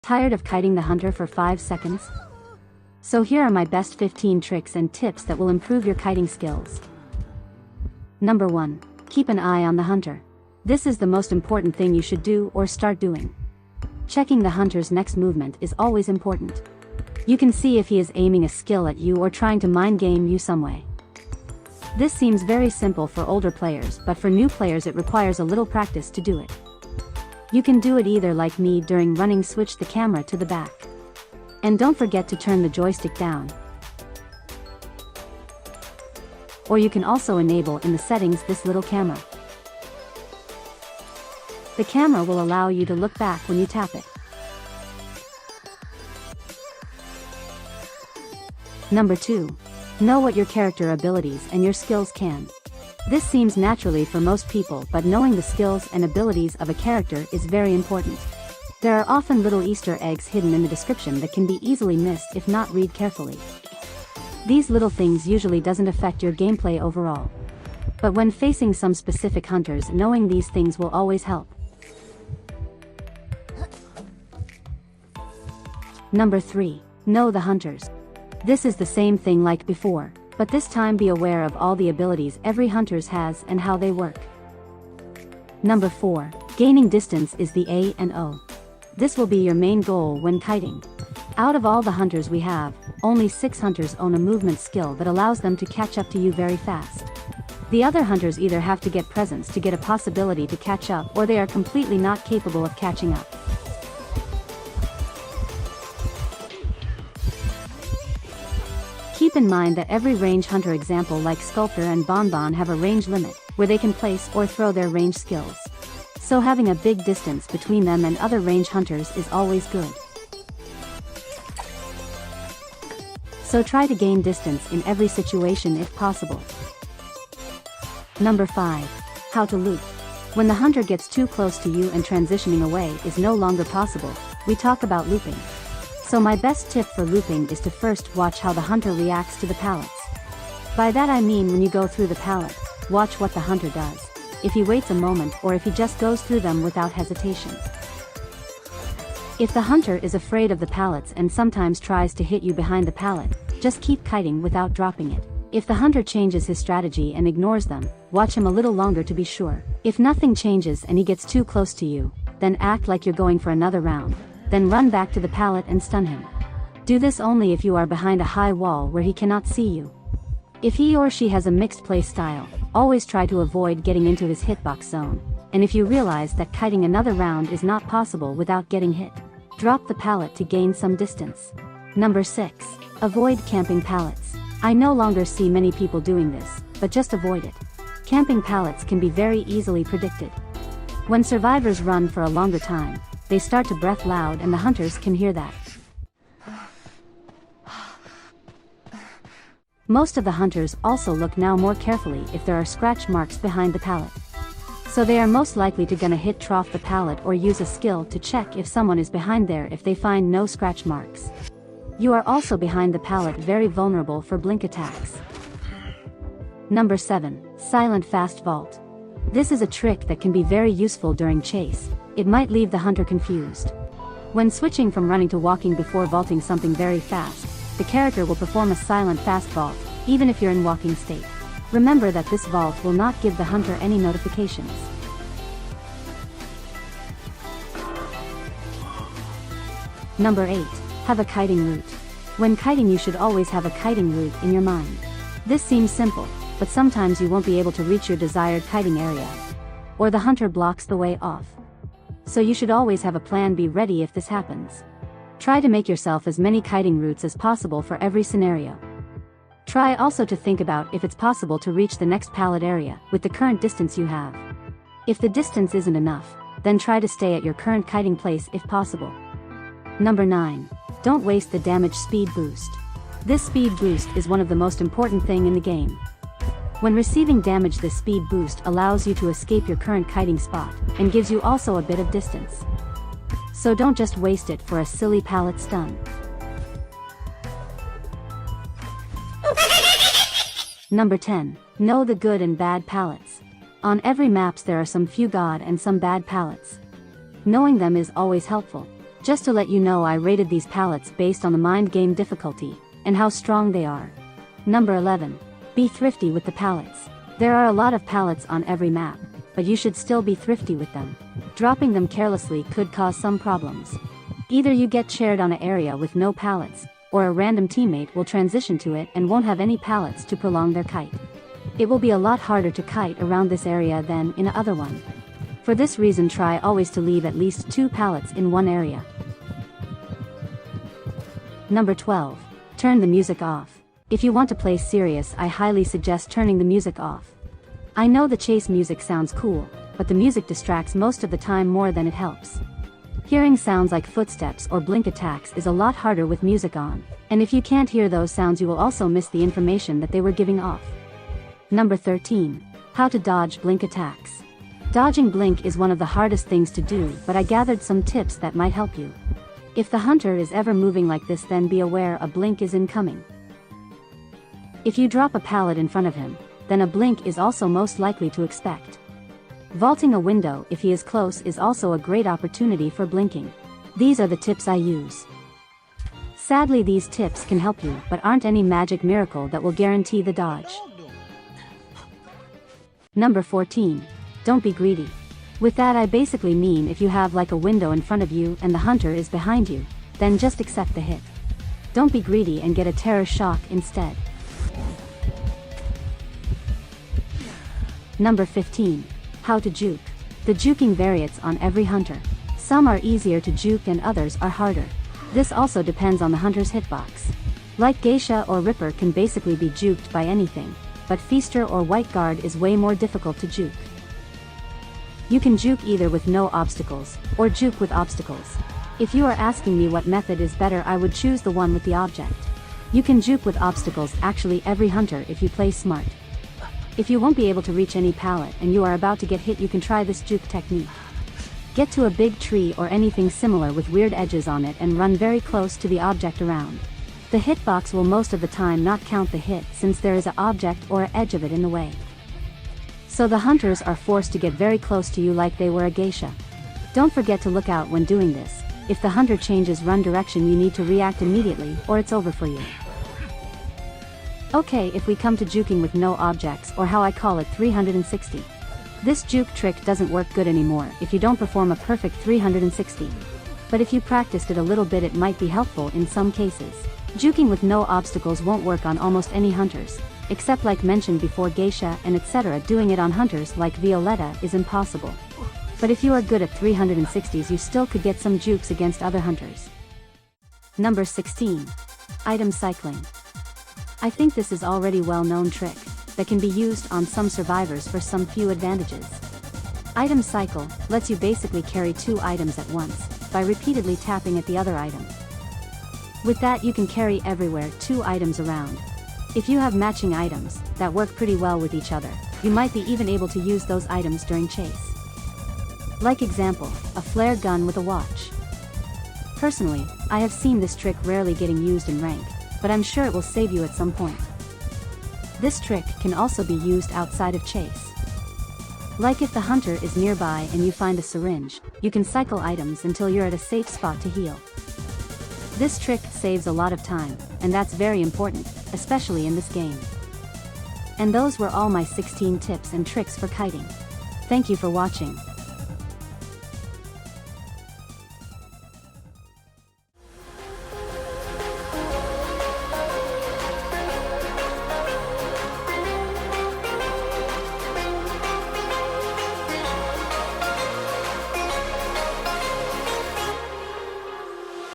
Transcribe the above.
Tired of kiting the hunter for 5 seconds? So here are my best 15 tricks and tips that will improve your kiting skills. Number 1. Keep an eye on the hunter. This is the most important thing you should do or start doing. Checking the hunter's next movement is always important. You can see if he is aiming a skill at you or trying to mind game you some way. This seems very simple for older players, but for new players it requires a little practice to do it. You can do it either like me during running, switch the camera to the back. And don't forget to turn the joystick down. Or you can also enable in the settings this little camera. The camera will allow you to look back when you tap it. Number 2. Know what your character abilities and your skills can. This seems naturally for most people, but knowing the skills and abilities of a character is very important. There are often little Easter eggs hidden in the description that can be easily missed if not read carefully. These little things usually doesn't affect your gameplay overall. But when facing some specific hunters, knowing these things will always help. Number 3. Know the hunters. This is the same thing like before, but this time be aware of all the abilities every hunter has and how they work. Number 4. Gaining distance is the A and O. This will be your main goal when kiting. Out of all the hunters we have, only 6 hunters own a movement skill that allows them to catch up to you very fast. The other hunters either have to get presents to get a possibility to catch up, or they are completely not capable of catching up. Keep in mind that every range hunter, example like Sculptor and Bonbon, have a range limit, where they can place or throw their range skills. So having a big distance between them and other range hunters is always good. So try to gain distance in every situation if possible. Number 5. How to loop. When the hunter gets too close to you and transitioning away is no longer possible, we talk about looping. So my best tip for looping is to first watch how the hunter reacts to the pallets. By that I mean when you go through the pallet, watch what the hunter does. If he waits a moment or if he just goes through them without hesitation. If the hunter is afraid of the pallets and sometimes tries to hit you behind the pallet, just keep kiting without dropping it. If the hunter changes his strategy and ignores them, watch him a little longer to be sure. If nothing changes and he gets too close to you, then act like you're going for another round. Then run back to the pallet and stun him. Do this only if you are behind a high wall where he cannot see you. If he or she has a mixed play style, always try to avoid getting into his hitbox zone. And if you realize that kiting another round is not possible without getting hit, drop the pallet to gain some distance. Number 6. Avoid camping pallets. I no longer see many people doing this, but just avoid it. Camping pallets can be very easily predicted. When survivors run for a longer time, they start to breath loud and the hunters can hear that. Most of the hunters also look now more carefully if there are scratch marks behind the pallet. So they are most likely to gonna hit trough the pallet or use a skill to check if someone is behind there if they find no scratch marks. You are also behind the pallet very vulnerable for blink attacks. Number 7. Silent fast vault. This is a trick that can be very useful during chase. It might leave the hunter confused. When switching from running to walking before vaulting something very fast, the character will perform a silent fast vault, even if you're in walking state. Remember that this vault will not give the hunter any notifications. Number 8. Have a kiting route. When kiting you should always have a kiting route in your mind. This seems simple, but sometimes you won't be able to reach your desired kiting area. Or the hunter blocks the way off. So you should always have a plan B ready if this happens. Try to make yourself as many kiting routes as possible for every scenario. Try also to think about if it's possible to reach the next pallet area with the current distance you have. If the distance isn't enough, then try to stay at your current kiting place if possible. Number 9. Don't waste the damage speed boost. This speed boost is one of the most important thing in the game. When receiving damage, this speed boost allows you to escape your current kiting spot, and gives you also a bit of distance. So don't just waste it for a silly pallet stun. Number 10. Know the good and bad pallets. On every maps there are some few good and some bad pallets. Knowing them is always helpful. Just to let you know, I rated these pallets based on the mind game difficulty, and how strong they are. Number 11. Be thrifty with the pallets. There are a lot of pallets on every map, but you should still be thrifty with them. Dropping them carelessly could cause some problems. Either you get shared on an area with no pallets, or a random teammate will transition to it and won't have any pallets to prolong their kite. It will be a lot harder to kite around this area than in another one. For this reason, try always to leave at least 2 pallets in one area. Number 12. Turn the music off. If you want to play serious, I highly suggest turning the music off. I know the chase music sounds cool, but the music distracts most of the time more than it helps. Hearing sounds like footsteps or blink attacks is a lot harder with music on, and if you can't hear those sounds, you will also miss the information that they were giving off. Number 13. How to dodge blink attacks. Dodging blink is one of the hardest things to do, but I gathered some tips that might help you. If the hunter is ever moving like this, then be aware a blink is incoming. If you drop a pallet in front of him, then a blink is also most likely to expect. Vaulting a window if he is close is also a great opportunity for blinking. These are the tips I use. Sadly, these tips can help you, but aren't any magic miracle that will guarantee the dodge. Number 14. Don't be greedy. With that, I basically mean if you have like a window in front of you and the hunter is behind you, then just accept the hit. Don't be greedy and get a terror shock instead. Number 15. How to juke. The juking varies on every hunter. Some are easier to juke and others are harder. This also depends on the hunter's hitbox. Like Geisha or Ripper can basically be juked by anything, but Feaster or White Guard is way more difficult to juke. You can juke either with no obstacles, or juke with obstacles. If you are asking me what method is better, I would choose the one with the object. You can juke with obstacles actually every hunter if you play smart. If you won't be able to reach any pallet and you are about to get hit, you can try this juke technique. Get to a big tree or anything similar with weird edges on it and run very close to the object around. The hitbox will most of the time not count the hit since there is an object or an edge of it in the way. So the hunters are forced to get very close to you like they were a geisha. Don't forget to look out when doing this. If the hunter changes run direction, you need to react immediately or it's over for you. Okay, if we come to juking with no objects, or how I call it 360. This juke trick doesn't work good anymore if you don't perform a perfect 360. But if you practiced it a little bit, it might be helpful in some cases. Juking with no obstacles won't work on almost any hunters, except like mentioned before Geisha and etc. Doing it on hunters like Violetta is impossible. But if you are good at 360s, you still could get some jukes against other hunters. Number 16. Item cycling. I think this is already well-known trick that can be used on some survivors for some few advantages. Item cycle lets you basically carry 2 items at once by repeatedly tapping at the other item. With that, you can carry everywhere 2 items around. If you have matching items that work pretty well with each other, you might be even able to use those items during chase. Like example, a flare gun with a watch. Personally, I have seen this trick rarely getting used in rank, but I'm sure it will save you at some point. This trick can also be used outside of chase. Like if the hunter is nearby and you find a syringe, you can cycle items until you're at a safe spot to heal. This trick saves a lot of time, and that's very important, especially in this game. And those were all my 16 tips and tricks for kiting. Thank you for watching.